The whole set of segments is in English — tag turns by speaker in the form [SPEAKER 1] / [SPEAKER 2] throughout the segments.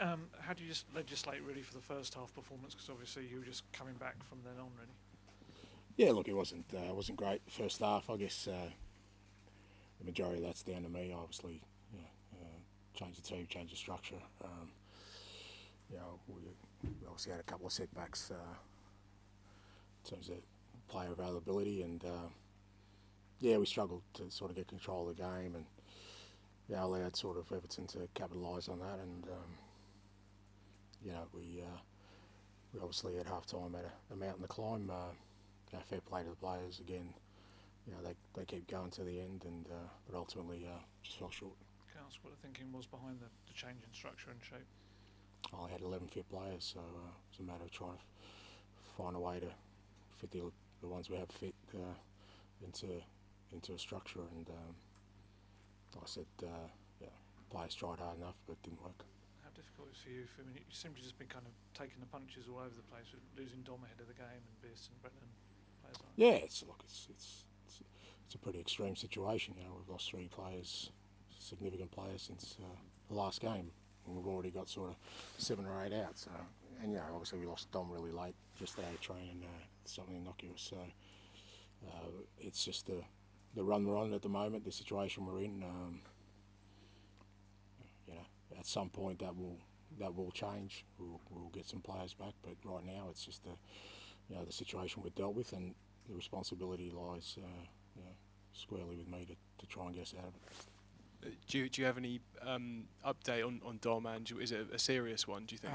[SPEAKER 1] How do you just legislate really for the first half performance? Because obviously you were just coming back from then on, really.
[SPEAKER 2] Yeah, look, it wasn't great first half. I guess the majority of that's down to me. Obviously, change the team, change the structure. We obviously had a couple of setbacks in terms of player availability, and we struggled to sort of get control of the game, and allowed sort of Everton to capitalise on that, and we obviously at half time had a mountain to climb. Fair play to the players again. They keep going to the end, and but ultimately just fell short.
[SPEAKER 1] Can I ask what the thinking was behind the change in structure and shape?
[SPEAKER 2] I had 11 fit players, so it was a matter of trying to find a way to fit the ones we have fit into a structure, and like I said, players tried hard enough, but it didn't work.
[SPEAKER 1] How difficult is it for you? I mean, you seem to just be kind of taking the punches all over the place, with losing Dom ahead of the game and Biss and Brennan, players like that.
[SPEAKER 2] Yeah, it's a pretty extreme situation. We've lost 3 players, significant players, since the last game, and we've already got sort of 7 or 8 out. So, and obviously we lost Dom really late, just out of training, something innocuous. So it's just the run we're on at the moment, the situation we're in. At some point that will change. We'll get some players back, but right now it's just the situation we've dealt with, and the responsibility lies squarely with me to try and get us out of it.
[SPEAKER 3] Do you have any update on DMan? Is it a serious one, do you think?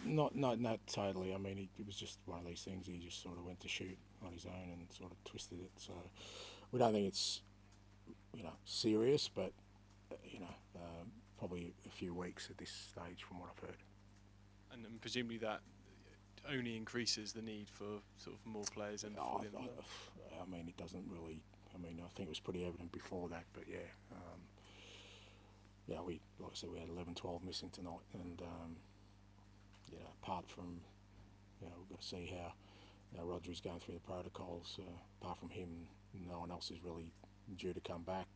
[SPEAKER 2] Not totally. I mean, it was just one of these things. He just sort of went to shoot on his own and sort of twisted it. So we don't think it's serious, but probably a few weeks at this stage, from what I've heard.
[SPEAKER 3] And presumably that only increases the need for sort of more players and before the end of that.
[SPEAKER 2] I mean, it doesn't really. I mean, I think it was pretty evident before that, but yeah. Like I said, we had 11, 12 missing tonight, and apart from, we've got to see how Rodri's going through the protocols. Apart from him, no one else is really due to come back.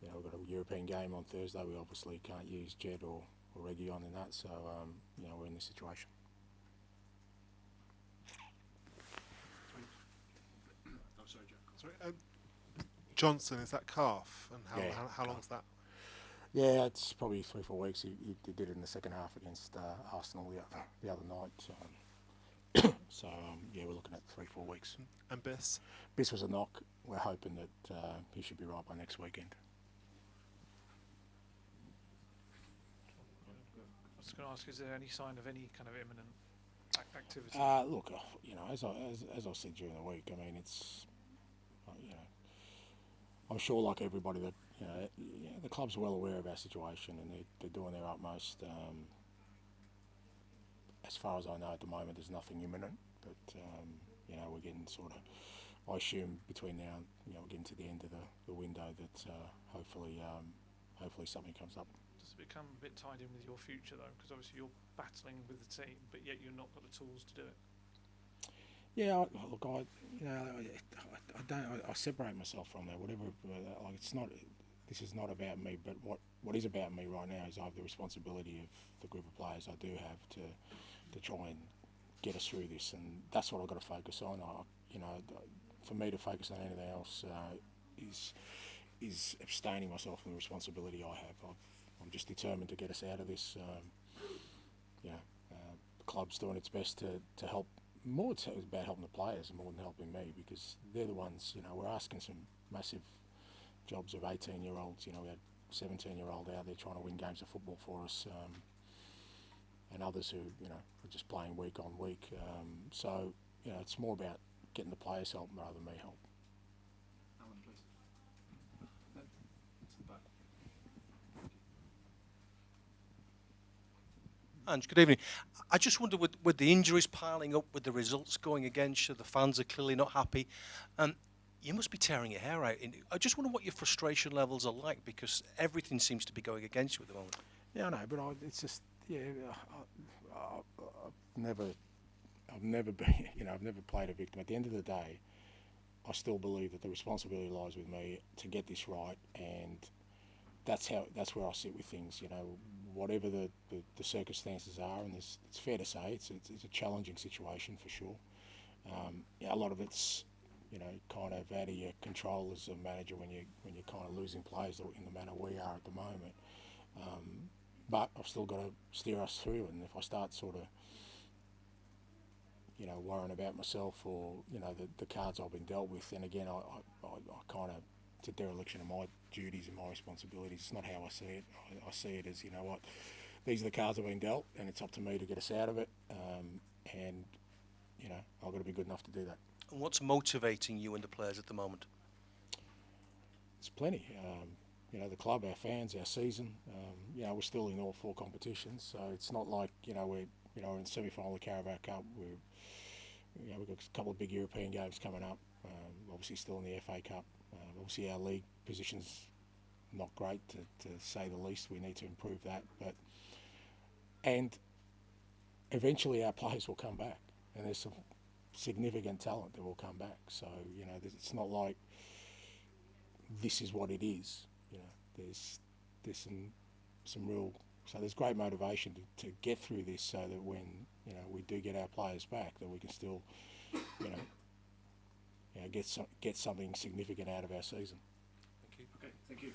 [SPEAKER 2] We've got a European game on Thursday. We obviously can't use Jed or Reguilon in that, so we're in this situation.
[SPEAKER 4] I'm sorry, Jack. Sorry, Johnson, is that calf, and how long is that?
[SPEAKER 2] Yeah, it's probably 3 or 4 weeks. He did it in the second half against Arsenal the other night. So we're looking at 3 or 4 weeks.
[SPEAKER 4] And Biss?
[SPEAKER 2] Biss was a knock. We're hoping that he should be right by next weekend.
[SPEAKER 1] I was going to ask, is there any sign of any kind of imminent activity?
[SPEAKER 2] Look, as I said during the week, I mean, it's I'm sure, like everybody, that the club's well aware of our situation, and they're doing their utmost. As far as I know, at the moment, there's nothing imminent, but we're getting sort of. I assume between now and we're getting to the end of the window that hopefully something comes up.
[SPEAKER 1] Does it become a bit tied in with your future though? Because obviously you're battling with the team, but yet you've not got the tools to do it.
[SPEAKER 2] Yeah, look, I separate myself from that. Whatever, like it's not. This is not about me, but what is about me right now is I have the responsibility of the group of players I do have to try and get us through this, and that's what I've got to focus on. For me to focus on anything else is abstaining myself from the responsibility I have. I'm just determined to get us out of this. The club's doing its best to help. More it's about helping the players more than helping me, because they're the ones. We're asking some massive jobs of 18-year-olds. We had 17-year-old out there trying to win games of football for us, and others who are just playing week on week. So it's more about getting the players help rather than me help.
[SPEAKER 5] Alan, please.
[SPEAKER 6] Ange, good evening. I just wonder, with the injuries piling up, with the results going against you, the fans are clearly not happy. You must be tearing your hair out. I just wonder what your frustration levels are like, because everything seems to be going against you at the moment.
[SPEAKER 2] Yeah, I know, but it's just I've never been, I've never played a victim. At the end of the day, I still believe that the responsibility lies with me to get this right, and that's where I sit with things. whatever the circumstances are, and it's fair to say it's a challenging situation for sure. Yeah, a lot of it's, you know, kind of out of your control as a manager when you're kind of losing players in the manner we are at the moment. But I've still got to steer us through, and if I start sort of, you know, worrying about myself or, you know, the cards I've been dealt with, then again I kind of, it's a dereliction of my duties and my responsibilities. It's not how I see it. I see it as, you know what, these are the cards I've been dealt, and it's up to me to get us out of it. And, you know, I've got to be good enough to do that.
[SPEAKER 6] And what's motivating you and the players at the moment?
[SPEAKER 2] It's plenty. You know, the club, our fans, our season. You know, we're still in all 4 competitions, so it's not like, you know, we're in the semi-final of the Carabao Cup. We've got a couple of big European games coming up. Obviously, still in the FA Cup. Obviously, our league position's not great, to say the least. We need to improve that, and eventually our players will come back, and there's some significant talent that will come back. So, you know, it's not like this is what it is. You know, there's some real, so there's great motivation to get through this, so that when, you know, we do get our players back, that we can still, you know, get something significant out of our season.
[SPEAKER 6] Thank you.
[SPEAKER 5] Okay, thank you.